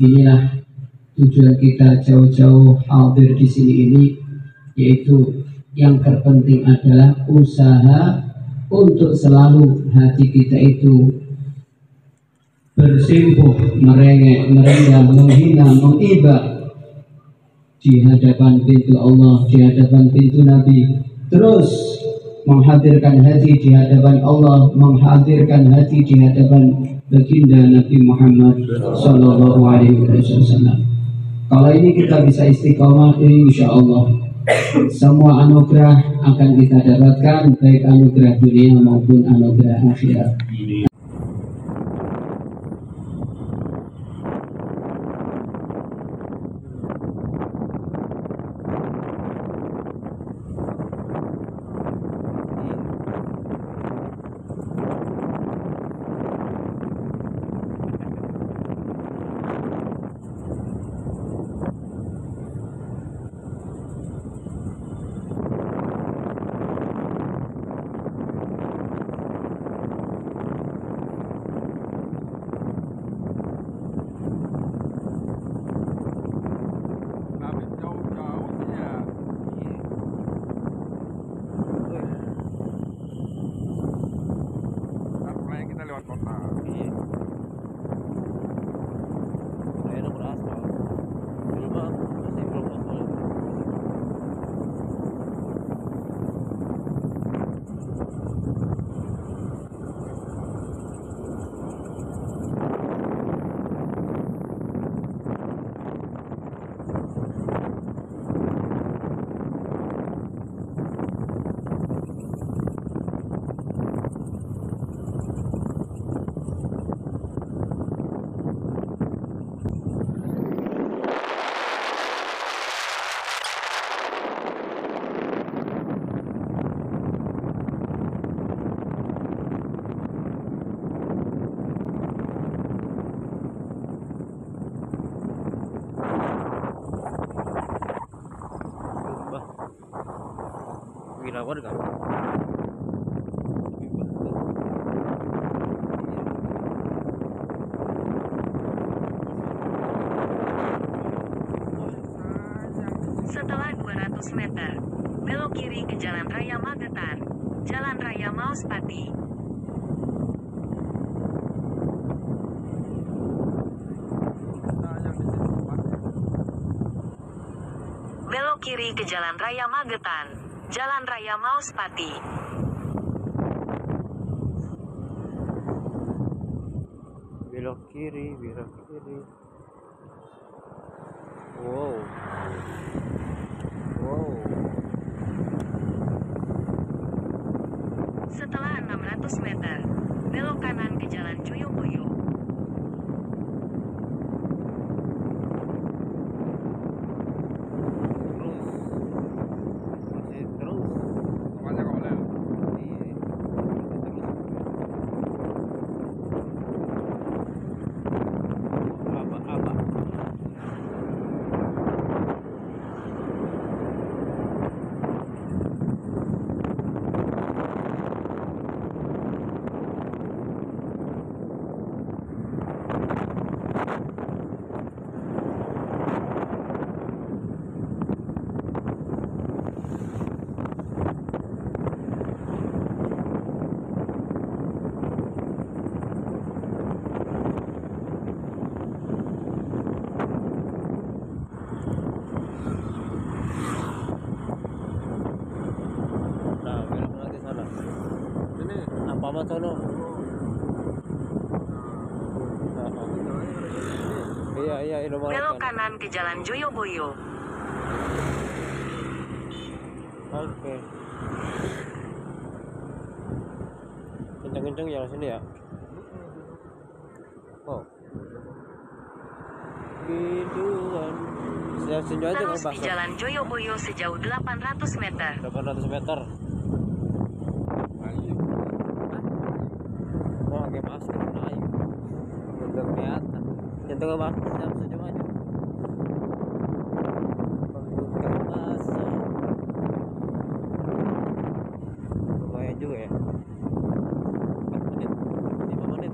Inilah tujuan kita jauh-jauh hadir di sini ini, yaitu yang terpenting adalah usaha untuk selalu hati kita itu bersimpuh, merengek, merendah, menghina, mengiba di hadapan pintu Allah, di hadapan pintu Nabi, terus menghadirkan hati di hadapan Allah, menghadirkan hati di hadapan baginda Nabi Muhammad Sallallahu Alaihi Wasallam. Kalau ini kita bisa istiqomah, insya Allah semua anugerah akan kita dapatkan, baik anugerah dunia maupun anugerah akhirat. warga. Setelah 200 meter, belok kiri ke Jalan Raya Magetan, Jalan Raya Mauspati. Belok kiri ke Jalan Raya Magetan, Jalan Raya Mauspati. Belok kiri, belok kiri. Wow. Wow. Setelah 600 meter, belok kanan ke Jalan Cuyukuyu. Apa sono? Iya, belok kanan ke Jalan Joyoboyo. Oke. Kenceng-kenceng ya sini ya. Oh. Gituan. Sini aja Terus di Jalan Joyoboyo sejauh 800 meter. 800 meter. Pakai masker naik udah kelihatan jantung ke masker sejam aja pembuka masa lumayan juga ya 4 menit 5 menit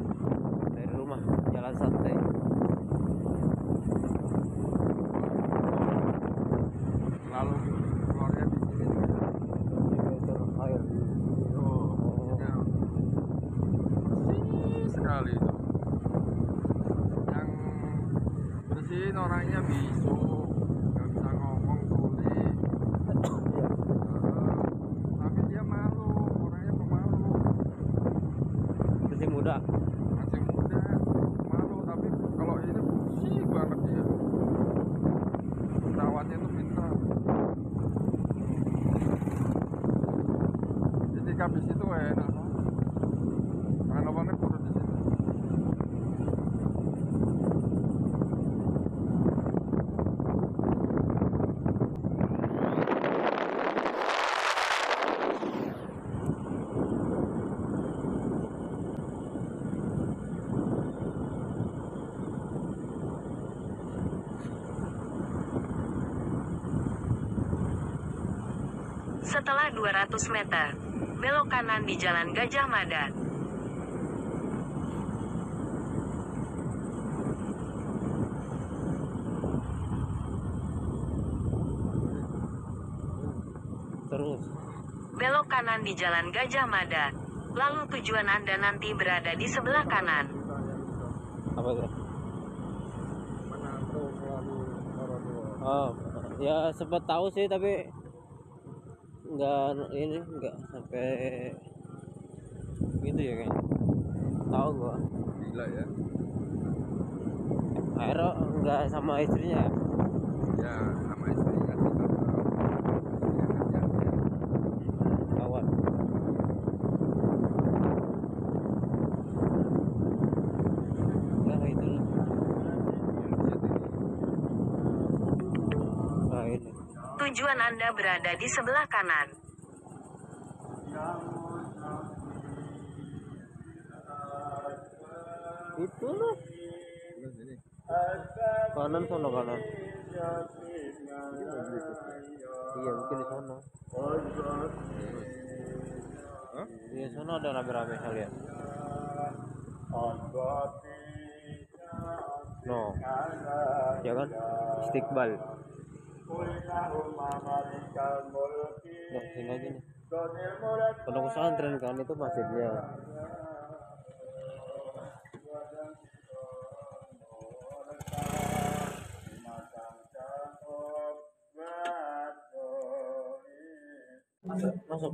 nyekap di situ enak. Pengalamannya kudu di situ. Setelah 200 meter, belok kanan di Jalan Gajah Mada. Terus Belok kanan di Jalan Gajah Mada. Lalu tujuan Anda nanti berada di sebelah kanan. apa tuh? Mana tuh selalu orang tua. Oh, ya sempat tahu sih tapi nggak sampai gitu ya kayaknya. Tahu gua. Gila ya. Aero nggak sama istrinya ya? Ya sama istri kan kita tahu. Ya, kerja. Kawan. Nah itu loh. Nah ini. Tujuan Anda berada di sebelah kanan. Itu loh. Terus ini. Kanan sono kanan. Iya mungkin di sono. Hah? Di sono ada rame-rame kalian. No. Ya kan? Istiqbal. Nah, sini aja nih. Pondok pesantren kan itu masjidnya. Masuk.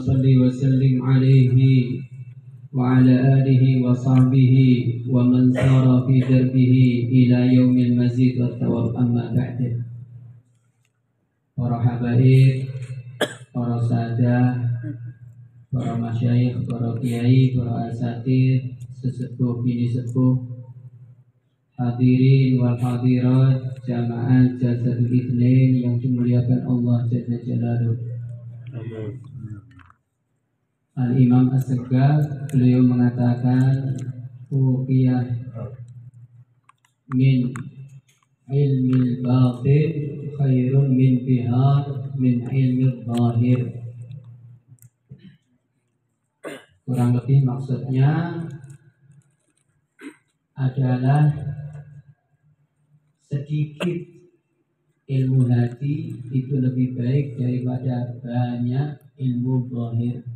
salli wa sallim alaihi wa ala alihi wa sahbihi wa man sara fi darbihi ila yaumil mazid wa thawab, amma ba'du. Para habaib, para sahadah, para masyayikh, para kiai, para asatidz, sesepuh bini sepuh, hadirin wal hadirat, jamaah Jazzatul Itsnain yang dimuliakan Allah Jalla Jalaluh. Al-Imam As-Segaf beliau mengatakan uqiyah min ilmil batin khairun min bihar min ilmil zahir. Kurang lebih maksudnya adalah sedikit ilmu hati itu lebih baik daripada banyak ilmu zahir.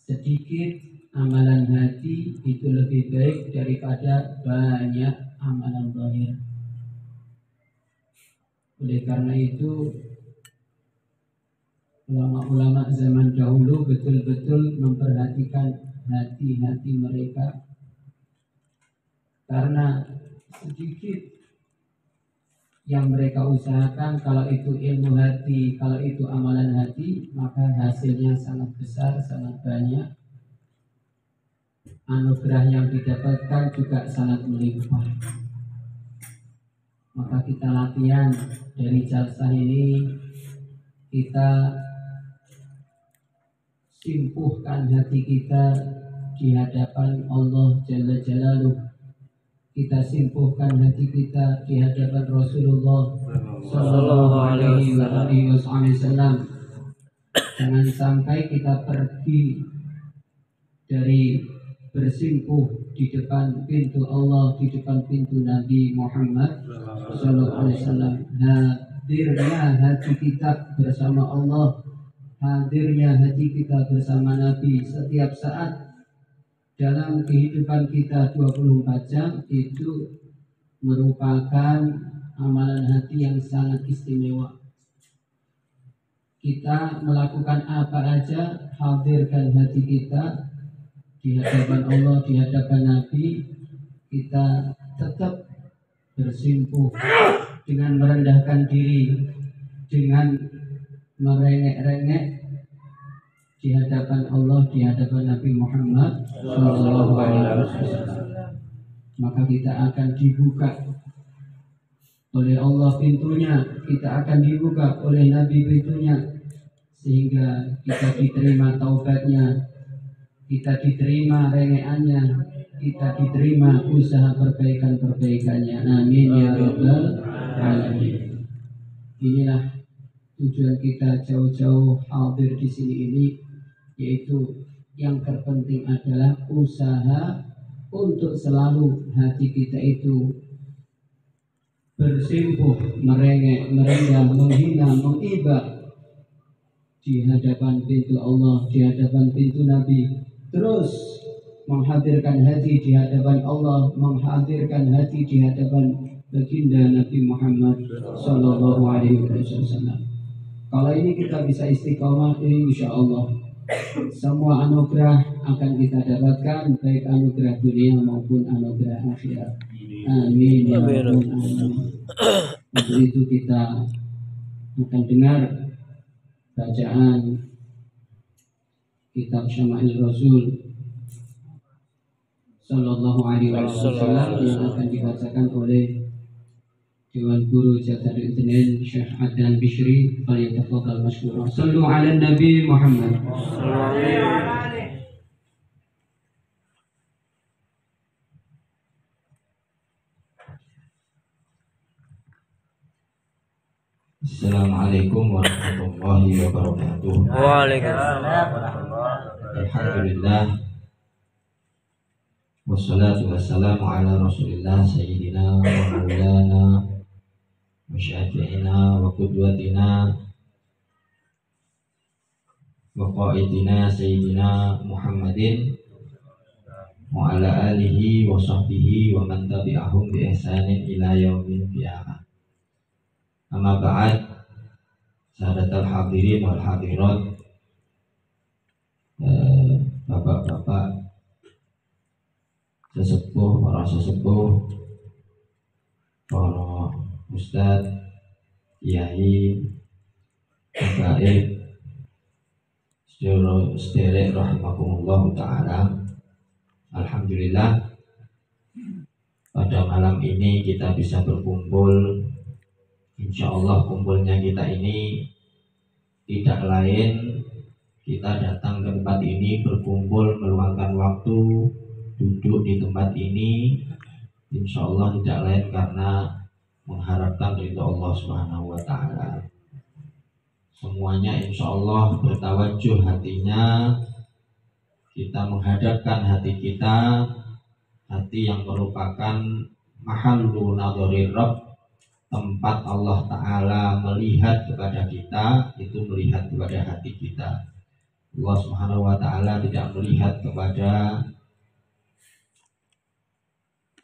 Sedikit amalan hati itu lebih baik daripada banyak amalan zahir. Oleh karena itu, ulama-ulama zaman dahulu betul-betul memperhatikan hati-hati mereka, karena sedikit yang mereka usahakan, kalau itu ilmu hati, kalau itu amalan hati, maka hasilnya sangat besar, sangat banyak. Anugerah yang didapatkan juga sangat melimpah. Maka kita latihan dari jalsah ini, kita simpuhkan hati kita di hadapan Allah Jalla Jalaluh. Kita simpuhkan hati kita di hadapan Rasulullah Sallallahu Alaihi Wasallam. Jangan sampai kita pergi dari bersimpuh di depan pintu Allah, di depan pintu Nabi Muhammad Sallallahu Alaihi Wasallam. Hadirnya hati kita bersama Allah, hadirnya hati kita bersama Nabi setiap saat. Dalam kehidupan kita 24 jam itu merupakan amalan hati yang sangat istimewa. Kita melakukan apa aja, hadirkan hati kita di hadapan Allah, di hadapan Nabi. Kita tetap bersimpuh dengan merendahkan diri, dengan merengek-rengek di hadapan Allah, di hadapan Nabi Muhammad Sallallahu Alaihi Wasallam. Maka kita akan dibuka oleh Allah pintunya, kita akan dibuka oleh Nabi pintunya, sehingga kita diterima taubatnya, kita diterima rengeannya, kita diterima usaha perbaikan-perbaikannya. Amin ya rabbal alamin. Inilah tujuan kita jauh-jauh hadir di sini ini, yaitu yang terpenting adalah usaha untuk selalu hati kita itu bersimpuh, merengek, merendah, menghina, mengibah di hadapan pintu Allah, di hadapan pintu Nabi. Terus menghadirkan hati di hadapan Allah, menghadirkan hati di hadapan baginda Nabi Muhammad Sallallahu Alaihi Wasallam. Kalau ini kita bisa istiqomah, insya Allah semua anugerah akan kita dapatkan, baik anugerah dunia maupun anugerah akhirat. Amin ya rabbal alamin. Untuk itu kita akan dengar bacaan kitab Syama'il Rasul Sallallahu Alaihi Wasallam yang akan dibacakan oleh Dewan Guru Jazzatul Itsnain Syekh Adnan Bishri. Falyatafaddal mashkura. Sallu ala Nabi Muhammad. Assalamualaikum warahmatullahi wabarakatuh. Waalaikumsalam. Alhamdulillah, wassalatu wassalamu ala rasulillah sayyidina wa maulana wa syafi'ina wa qudwatina wa qaidina sayyidina Muhammadin wa ala alihi wa sahbihi wa man tabi'ahum bi ihsanin ila yaumil qiyamah. Amma ba'd, sahabatul hadirin wal hadirat, para sesepuh, para ustadz, kiai, habaib, sederek rahimakumullah taala. Alhamdulillah pada malam ini kita bisa berkumpul. Insya Allah kumpulnya kita ini tidak lain, kita datang ke tempat ini berkumpul, meluangkan waktu duduk di tempat ini, insya Allah tidak lain karena mengharapkan ridho Allah Subhanahu wa Ta'ala. Semuanya insya Allah bertawajuh hatinya, kita menghadapkan hati kita, hati yang merupakan mahallu nadharir Rabb, tempat Allah Ta'ala melihat kepada kita, itu melihat kepada hati kita. Allah Subhanahu wa Ta'ala tidak melihat kepada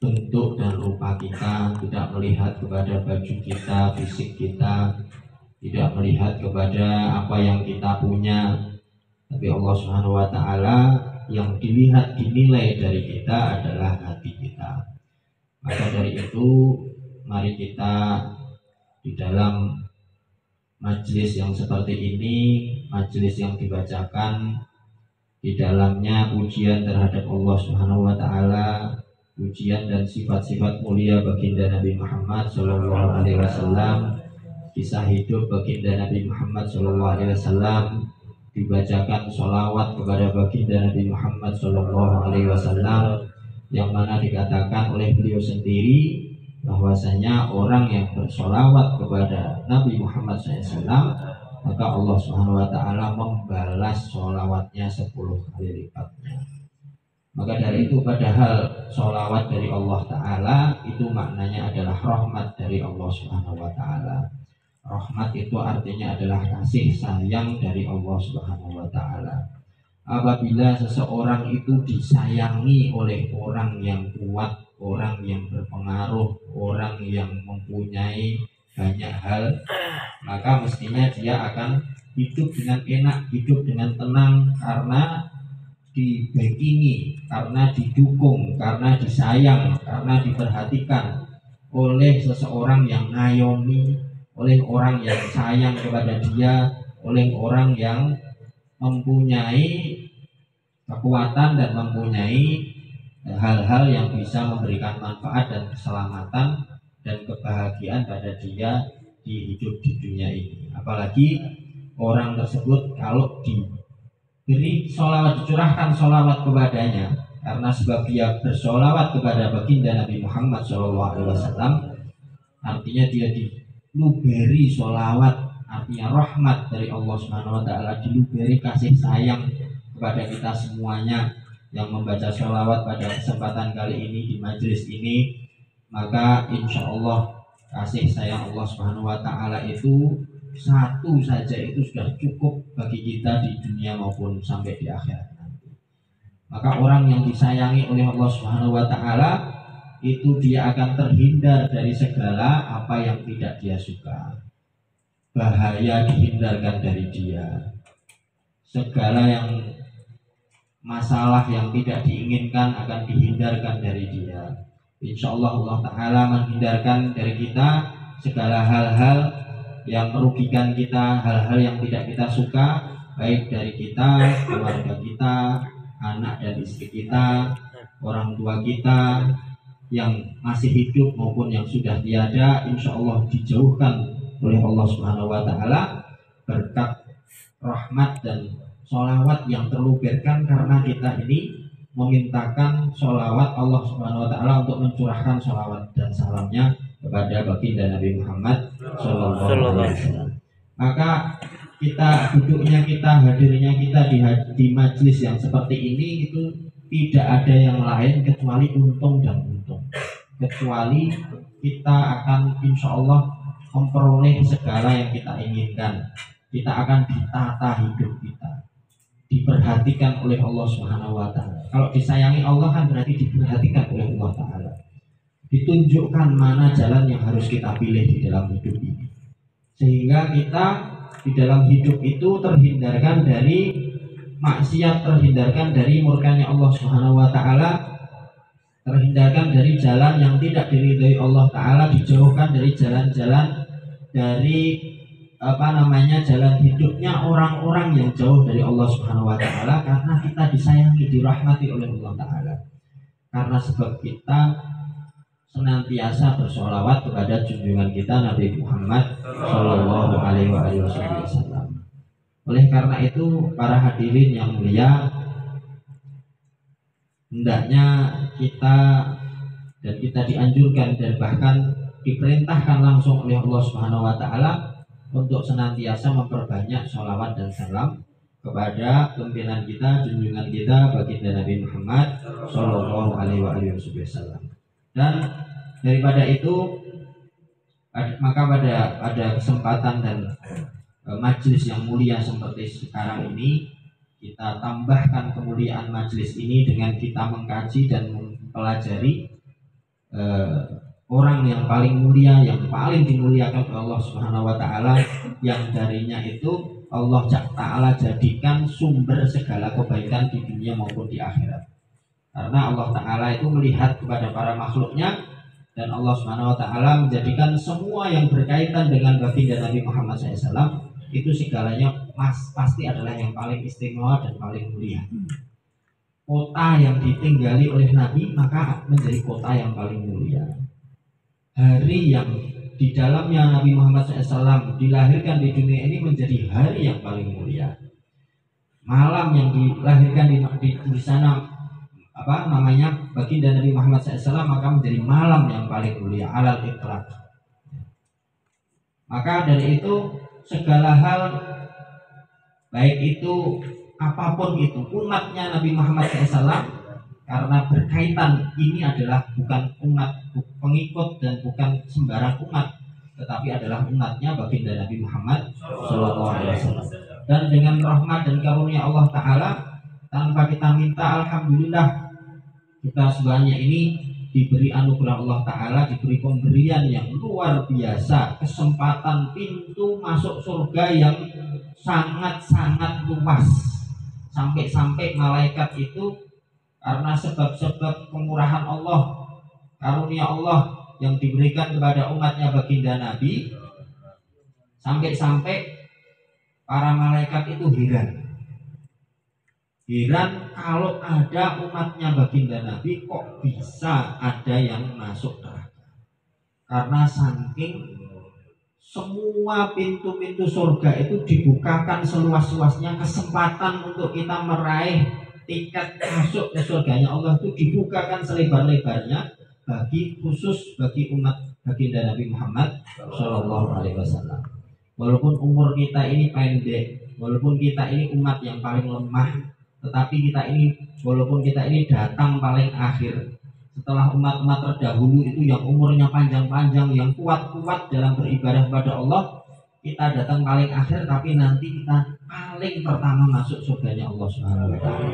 bentuk dan rupa kita, tidak melihat kepada baju kita, fisik kita, tidak melihat kepada apa yang kita punya, tapi Allah Subhanahu wa Ta'ala yang dilihat, dinilai dari kita adalah hati kita. Maka dari itu mari kita di dalam majelis yang seperti ini, majelis yang dibacakan di dalamnya pujian terhadap Allah Subhanahu wa Ta'ala, pujian dan sifat-sifat mulia baginda Nabi Muhammad Sallallahu Alaihi Wasallam, kisah hidup baginda Nabi Muhammad Sallallahu Alaihi Wasallam, dibacakan sholawat kepada baginda Nabi Muhammad Sallallahu Alaihi Wasallam, yang mana dikatakan oleh beliau sendiri bahwasanya orang yang bersholawat kepada Nabi Muhammad SAW, maka Allah Subhanahu wa Ta'ala membalas sholawatnya 10 kali lipatnya. Maka dari itu, padahal sholawat dari Allah Ta'ala itu maknanya adalah rahmat dari Allah Subhanahu wa Ta'ala. Rahmat itu artinya adalah kasih sayang dari Allah Subhanahu wa Ta'ala. Apabila seseorang itu disayangi oleh orang yang kuat, orang yang berpengaruh, orang yang mempunyai banyak hal, maka mestinya dia akan hidup dengan enak, hidup dengan tenang, karena dibackingi, karena didukung, karena disayang, karena diperhatikan oleh seseorang yang ngayomi, oleh orang yang sayang kepada dia, oleh orang yang mempunyai kekuatan dan mempunyai hal-hal yang bisa memberikan manfaat dan keselamatan dan kebahagiaan pada dia di hidup di dunia ini. Apalagi orang tersebut kalau diberi sholawat, dicurahkan sholawat kepadanya, karena sebab dia bersholawat kepada baginda Nabi Muhammad SAW, artinya dia diluberi sholawat, artinya rahmat dari Allah Subhanahu wa Ta'ala, diluberi kasih sayang kepada kita semuanya yang membaca sholawat pada kesempatan kali ini di majelis ini. Maka insya Allah kasih sayang Allah Subhanahu wa Ta'ala itu satu saja itu sudah cukup bagi kita di dunia maupun sampai di akhirat nanti. Maka orang yang disayangi oleh Allah Subhanahu wa Ta'ala itu dia akan terhindar dari segala apa yang tidak dia suka. Bahaya dihindarkan dari dia. Segala yang masalah yang tidak diinginkan akan dihindarkan dari dia. Insya Allah Allah Ta'ala menghindarkan dari kita segala hal-hal yang merugikan kita, hal-hal yang tidak kita suka, baik dari kita, keluarga kita, anak dan istri kita, orang tua kita yang masih hidup maupun yang sudah tiada. Insya Allah dijauhkan oleh Allah Subhanahu wa Ta'ala berkat rahmat dan sholawat yang terlubirkan, karena kita ini memintakan sholawat Allah Subhanahu wa Ta'ala untuk mencurahkan sholawat dan salamnya kepada baginda Nabi Muhammad Sallallahu Alaihi Wasallam. Maka kita duduknya kita, hadirnya kita di majelis yang seperti ini itu tidak ada yang lain kecuali untung dan untung, kecuali kita akan insya Allah memperoleh segala yang kita inginkan. Kita akan ditata hidup kita, diperhatikan oleh Allah Subhanahu wa Ta'ala. Kalau disayangi Allah kan berarti diperhatikan oleh Allah Ta'ala. Ditunjukkan mana jalan yang harus kita pilih di dalam hidup ini, sehingga kita di dalam hidup itu terhindarkan dari maksiat, terhindarkan dari murkanya Allah Subhanahu wa Ta'ala, terhindarkan dari jalan yang tidak diridhoi Allah Ta'ala, dijauhkan dari jalan-jalan dari jalan hidupnya orang-orang yang jauh dari Allah Subhanahu wa Ta'ala, karena kita disayangi, dirahmati oleh Allah Ta'ala, karena sebab kita senantiasa bersolawat kepada junjungan kita Nabi Muhammad Shallallahu Alaihi Wasallam. Oleh karena itu, para hadirin yang mulia, hendaknya kita dianjurkan dan bahkan diperintahkan langsung oleh Allah Subhanahu wa Ta'ala untuk senantiasa memperbanyak sholawat dan salam kepada pimpinan kita, junjungan kita, baginda Nabi Muhammad Shallallahu Alaihi Wasallam. Dan daripada itu, maka pada kesempatan dan majelis yang mulia seperti sekarang ini, kita tambahkan kemuliaan majelis ini dengan kita mengkaji dan mempelajari orang yang paling mulia, yang paling dimuliakan oleh Allah Subhanahu wa Ta'ala, yang darinya itu Allah Ta'ala jadikan sumber segala kebaikan di dunia maupun di akhirat. Karena Allah Ta'ala itu melihat kepada para makhluknya, dan Allah Subhanahu wa Ta'ala menjadikan semua yang berkaitan dengan baginda Nabi Muhammad SAW itu segalanya pasti adalah yang paling istimewa dan paling mulia. Kota yang ditinggali oleh Nabi maka menjadi kota yang paling mulia. Hari yang di dalamnya Nabi Muhammad SAW dilahirkan di dunia ini menjadi hari yang paling mulia. Malam yang dilahirkan di sana baginda Nabi Muhammad SAW maka menjadi malam yang paling mulia, alal itlaq. Maka dari itu segala hal, baik itu apapun itu, umatnya Nabi Muhammad SAW, karena berkaitan, ini adalah bukan umat pengikut dan bukan sembarang umat, tetapi adalah umatnya baginda Nabi Muhammad SAW. Dan dengan rahmat dan karunia Allah Ta'ala, tanpa kita minta, alhamdulillah kita semuanya ini diberi anugerah Allah Ta'ala, diberi pemberian yang luar biasa, kesempatan pintu masuk surga yang sangat-sangat luas. Sampai-sampai malaikat itu karena sebab-sebab kemurahan Allah, karunia Allah yang diberikan kepada umatnya baginda Nabi, sampai-sampai para malaikat itu heran kalau ada umatnya baginda Nabi kok bisa ada yang masuk neraka. Karena saking semua pintu-pintu surga itu dibukakan seluas-luasnya, kesempatan untuk kita meraih tiket masuk ke surganya Allah itu dibukakan selebar-lebarnya khusus bagi umat baginda Nabi Muhammad Shallallahu Alaihi Wasallam. Walaupun umur kita ini pendek, walaupun kita ini umat yang paling lemah, tetapi kita ini walaupun kita ini datang paling akhir setelah umat-umat terdahulu itu yang umurnya panjang-panjang, yang kuat-kuat dalam beribadah kepada Allah, kita datang paling akhir, tapi nanti kita paling pertama masuk surganya Allah Subhanahu wa Ta'ala.